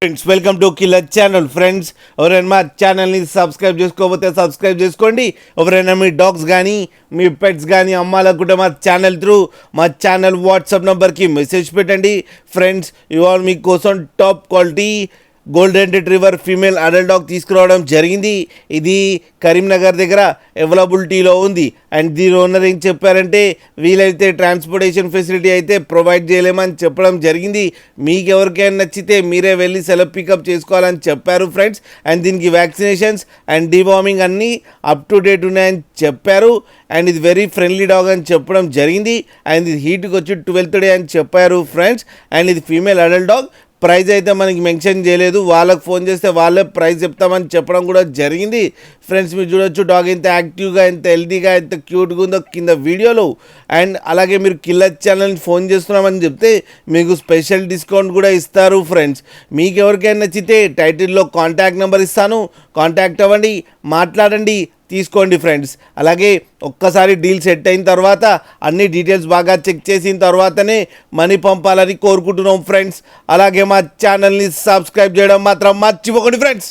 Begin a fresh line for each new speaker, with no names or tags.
Friends welcome to killer channel. Friends ఎవరైనా మా ఛానల్ని సబ్స్క్రైబ్ చేసుకోకపోతే సబ్స్క్రైబ్ చేసుకోండి. ఎవరైనా మీ డాగ్స్ కానీ మీ పెట్స్ కానీ అమ్మాలనుకుంటే మా ఛానల్ త్రూ మా ఛానల్ వాట్సాప్ నెంబర్కి మెసేజ్ పెట్టండి. ఫ్రెండ్స్ ఇవాళ మీకోసం top quality golden retriever female adult dog తీసుకురావడం జరిగింది. ఇది కరీంనగర్ దగ్గర అవైలబిలిటీలో ఉంది. అండ్ దీని ఓనర్ ఏం చెప్పారంటే వీలైతే ట్రాన్స్పోర్టేషన్ ఫెసిలిటీ అయితే ప్రొవైడ్ చేయలేమని చెప్పడం జరిగింది. మీకు ఎవరికైనా నచ్చితే మీరే వెళ్ళి సెలవు పికప్ చేసుకోవాలని చెప్పారు ఫ్రెండ్స్. అండ్ దీనికి వ్యాక్సినేషన్స్ అండ్ డివార్మింగ్ అన్నీ అప్ టు డేట్ ఉన్నాయని చెప్పారు. అండ్ ఇది వెరీ ఫ్రెండ్లీ డాగ్ అని చెప్పడం జరిగింది. అండ్ ఇది హీట్కి వచ్చి 12th డే అని చెప్పారు ఫ్రెండ్స్. అండ్ ఇది ఫీమేల్ అడల్ట్ డాగ్. ప్రైజ్ అయితే మనకి మెన్షన్ చేయలేదు. వాళ్ళకి ఫోన్ చేస్తే వాళ్ళే ప్రైజ్ చెప్తామని చెప్పడం కూడా జరిగింది. ఫ్రెండ్స్ మీరు చూడొచ్చు డాగ్ ఎంత యాక్టివ్గా, ఎంత హెల్తీగా, ఎంత క్యూట్గా ఉందో కింద వీడియోలో. అండ్ అలాగే మీరు కిల్లర్ ఛానల్ని ఫోన్ చేస్తున్నామని చెప్తే మీకు స్పెషల్ డిస్కౌంట్ కూడా ఇస్తారు ఫ్రెండ్స్. మీకు ఎవరికైనా నచ్చితే టైటిల్లో కాంటాక్ట్ నెంబర్ ఇస్తాను, కాంటాక్ట్ అవ్వండి, మాట్లాడండి, తీసుకోండి ఫ్రెండ్స్. అలాగే ఒక్కసారి డీల్ సెట్ అయిన తర్వాత అన్ని డీటెయిల్స్ బాగా చెక్ చేసిన తర్వాతనే మనీ పంపాలని కోరుకుంటున్నాం ఫ్రెండ్స్. అలాగే మా ఛానల్ని సబ్స్క్రైబ్ చేయడం మాత్రం మర్చిపోకండి ఫ్రెండ్స్.